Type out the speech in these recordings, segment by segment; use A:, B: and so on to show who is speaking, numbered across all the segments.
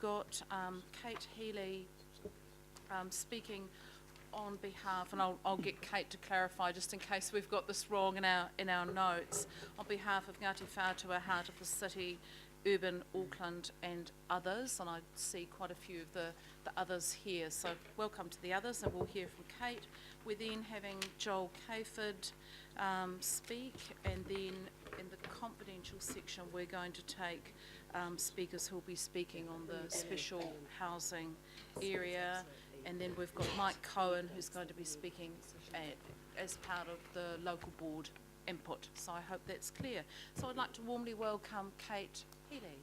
A: got Kate Healy speaking on behalf, and I'll get Kate to clarify just in case we've got this wrong in our notes, on behalf of Ngāti Whātua, Heart of the City, Urban Auckland and others, and I see quite a few of the others here, so welcome to the others, and we'll hear from Kate. We're then having Joel Cayford speak, and then in the confidential section we're going to take speakers who will be speaking on the special housing area, and then we've got Mike Cohen who's going to be speaking as part of the local board input. So I hope that's clear. So I'd like to warmly welcome Kate Healy.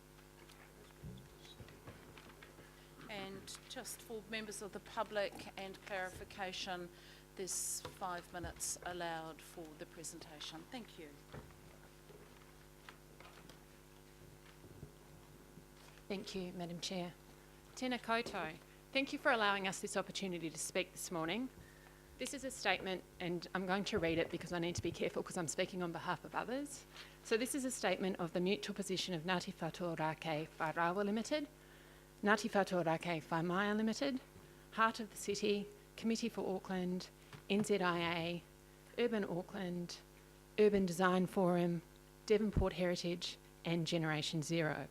A: And just for members of the public and clarification, there's 5 minutes allowed for the presentation. Thank you.
B: Thank you, Madam Chair. Tēnā koutou. Thank you for allowing us this opportunity to speak this morning. This is a statement, and I'm going to read it because I need to be careful because I'm speaking on behalf of others. So this is a statement of the mutual position of Ngāti Whātua Ōrākei Whārawa Limited, Ngāti Whātua Ōrākei Whaimaia Limited, Heart of the City, Committee for Auckland, NZIA, Urban Auckland, Urban Design Forum, Devonport Heritage and Generation Zero.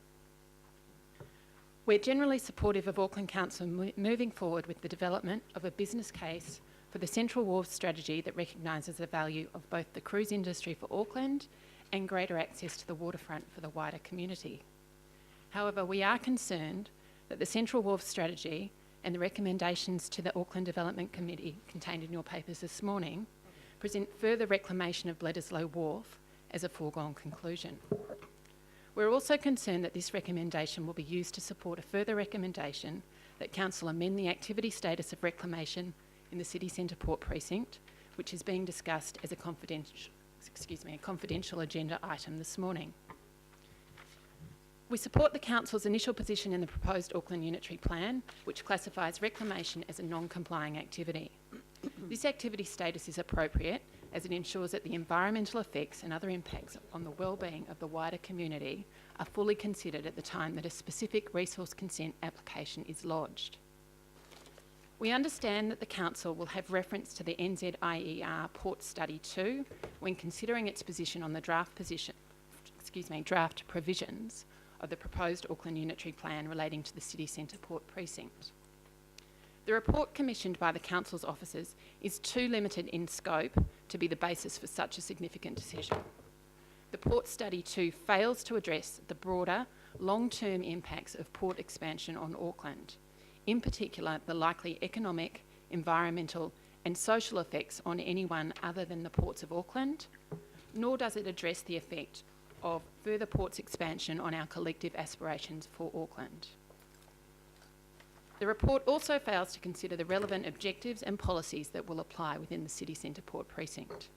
B: We're generally supportive of Auckland Council moving forward with the development of a business case for the Central Wharves strategy that recognises the value of both the cruise industry for Auckland and greater access to the waterfront for the wider community. However, we are concerned that the Central Wharves strategy and the recommendations to the Auckland Development Committee contained in your papers this morning present further reclamation of Bledisloe Wharf as a foregone conclusion. We're also concerned that this recommendation will be used to support a further recommendation that Council amend the activity status of reclamation in the City Centre Port Precinct, which is being discussed as a confidential agenda item this morning. We support the Council's initial position in the proposed Auckland Unitary Plan, which classifies reclamation as a non-complying activity. This activity status is appropriate as it ensures that the environmental effects and other impacts on the well-being of the wider community are fully considered at the time that a specific resource consent application is lodged. We understand that the Council will have reference to the NZIER Port Study 2 when considering its position on the draft provisions of the proposed Auckland Unitary Plan relating to the City Centre Port Precinct. The report commissioned by the Council's officers is too limited in scope to be the basis for such a significant decision. The Port Study 2 fails to address the broader, long-term impacts of port expansion on Auckland, in particular the likely economic, environmental and social effects on anyone other than the ports of Auckland, nor does it address the effect of further ports expansion on our collective aspirations for Auckland. The report also fails to consider the relevant objectives and policies that will apply within the City Centre Port Precinct.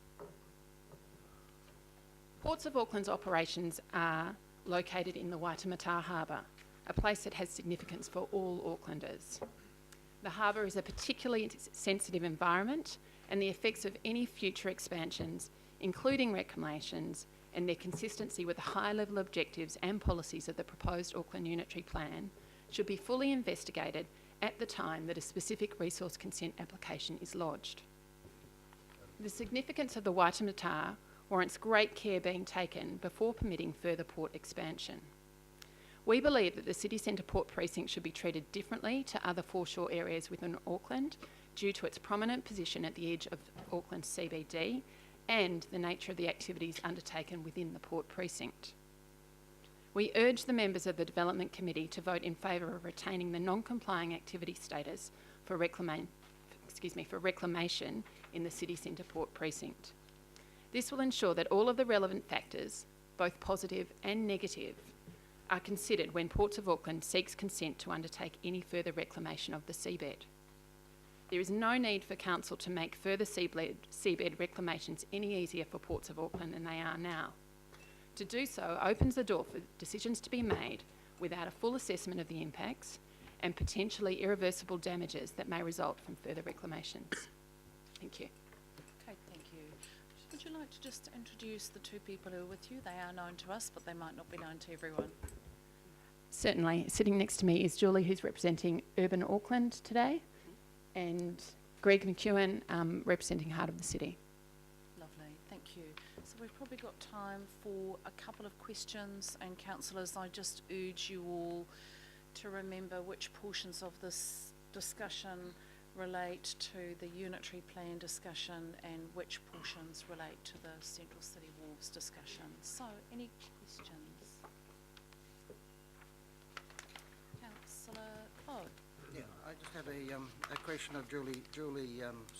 B: Ports of Auckland's operations are located in the Waitemata Harbour, a place that has significance for all Aucklanders. The harbour is a particularly sensitive environment, and the effects of any future expansions, including reclamations, and their consistency with the high-level objectives and policies of the proposed Auckland Unitary Plan should be fully investigated at the time that a specific resource consent application is lodged. The significance of the Waitemata warrants great care being taken before permitting further port expansion. We believe that the City Centre Port Precinct should be treated differently to other foreshore areas within Auckland due to its prominent position at the edge of Auckland CBD and the nature of the activities undertaken within the Port Precinct. We urge the members of the Development Committee to vote in favour of retaining the non-complying activity status for reclamation in the City Centre Port Precinct. This will ensure that all of the relevant factors, both positive and negative, are considered when Ports of Auckland seeks consent to undertake any further reclamation of the seabed. There is no need for Council to make further seabed reclamations any easier for Ports of Auckland than they are now. To do so opens the door for decisions to be made without a full assessment of the impacts and potentially irreversible damages that may result from further reclamations. Thank you.
A: Okay, thank you. Would you like to just introduce the two people who are with you? They are known to us, but they might not be known to everyone.
B: Certainly. Sitting next to me is Julie, who's representing Urban Auckland today, and Greg McEwen, representing Heart of the City.
A: Lovely, thank you. So we've probably got time for a couple of questions, and councillors, I just urge you all to remember which portions of this discussion relate to the unitary plan discussion and which portions relate to the Central City Wharves discussion. So, any questions? Councillor Clough.
C: Yeah, I just have a question of Julie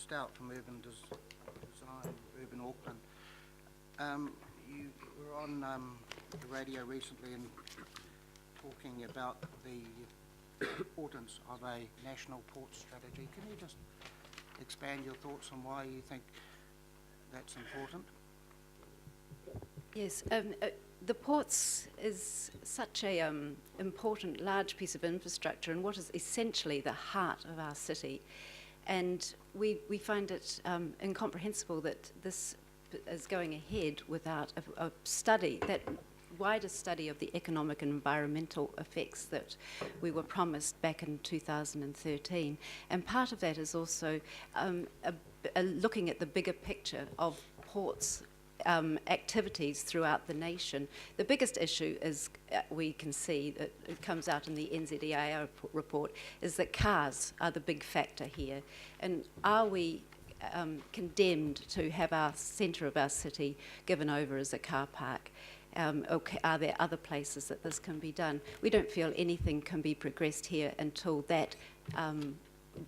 C: Stout from Urban Design, Urban Auckland. You were on the radio recently and talking about the importance of a national port strategy. Can you just expand your thoughts on why you think that's important?
D: Yes, the ports is such a important, large piece of infrastructure and what is essentially the heart of our city. And we find it incomprehensible that this is going ahead without a study, that wider study of the economic and environmental effects that we were promised back in 2013. And part of that is also looking at the bigger picture of ports activities throughout the nation. The biggest issue is, we can see that it comes out in the NZEAO report, is that cars are the big factor here. And are we condemned to have our centre of our city given over as a car park? Or are there other places that this can be done? We don't feel anything can be progressed here until that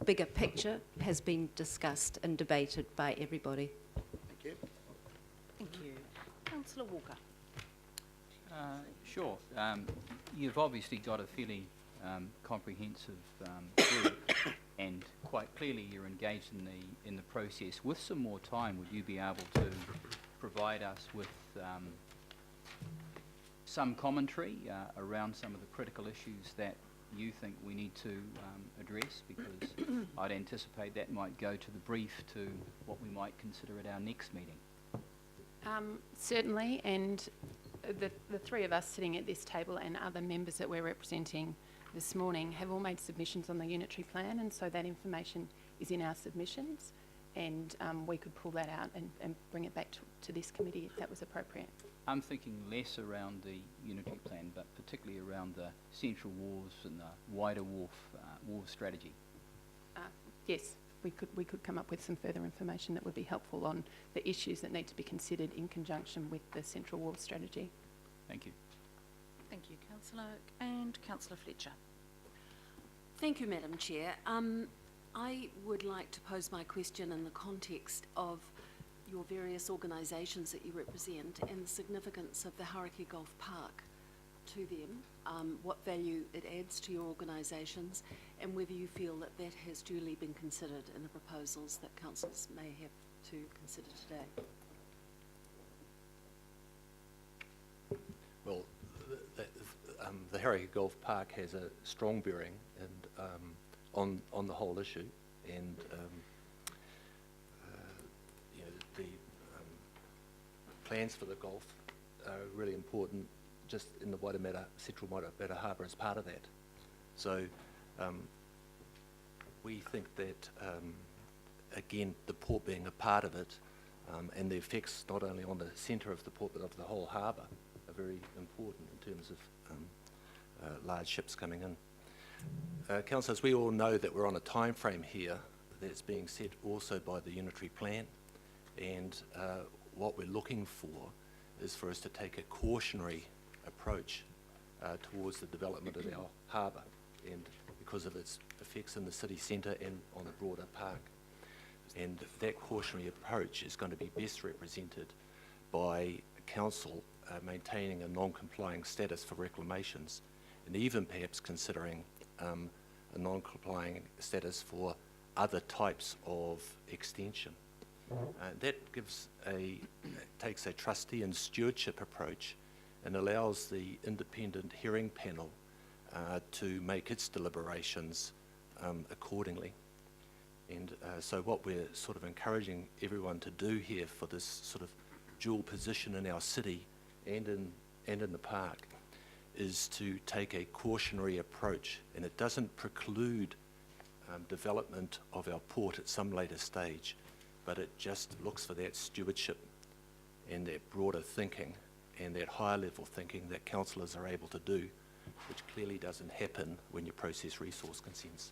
D: bigger picture has been discussed and debated by everybody.
C: Thank you.
A: Thank you. Councillor Walker.
E: Sure. You've obviously got a fairly comprehensive group, and quite clearly you're engaged in the process. With some more time, would you be able to provide us with some commentary around some of the critical issues that you think we need to address? Because I'd anticipate that might go to the brief to what we might consider at our next meeting.
B: Certainly, and the three of us sitting at this table and other members that we're representing this morning have all made submissions on the unitary plan, and so that information is in our submissions, and we could pull that out and bring it back to this committee if that was appropriate.
E: I'm thinking less around the unitary plan, but particularly around the central wharves and the wider wharf strategy.
B: Yes, we could come up with some further information that would be helpful on the issues that need to be considered in conjunction with the central wharf strategy.
E: Thank you.
A: Thank you, Councillor. And Councillor Fletcher.
F: Thank you, Madam Chair. I would like to pose my question in the context of your various organisations that you represent and the significance of the Hauraki Golf Park to them, what value it adds to your organisations, and whether you feel that that has duly been considered in the proposals that councils may have to consider today.
G: Well, the Hauraki Golf Park has a strong bearing and on the whole issue, and the plans for the golf are really important just in the Central Waitematā Harbour as part of that. So we think that, again, the port being a part of it and the effects not only on the centre of the port but of the whole harbour are very important in terms of large ships coming in. Councillors, we all know that we're on a time frame here that's being set also by the unitary plan, and what we're looking for is for us to take a cautionary approach towards the development of our harbour, and because of its effects in the city centre and on the broader park. And that cautionary approach is going to be best represented by council maintaining a non-complying status for reclamations, and even perhaps considering a non-complying status for other types of extension. That takes a trustee and stewardship approach and allows the independent hearing panel to make its deliberations accordingly. And so what we're sort of encouraging everyone to do here for this sort of dual position in our city and in the park is to take a cautionary approach, and it doesn't preclude development of our port at some later stage, but it just looks for that stewardship and that broader thinking and that higher level thinking that councillors are able to do, which clearly doesn't happen when you process resource consents.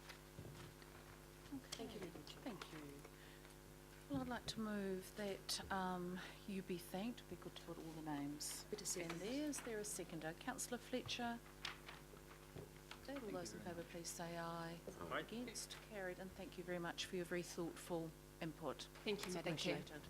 F: Thank you, Madam Chair.
A: Thank you. Well, I'd like to move that you be thanked. It'd be good to put all the names
F: Bit of
A: in
F: second.
A: there. Is there a seconder? Councillor Fletcher? All those in favour, please say aye. Against? Carried. And thank you very much for your very thoughtful input.
B: Thank you,
A: It's
B: Madam Chair.
A: appreciated.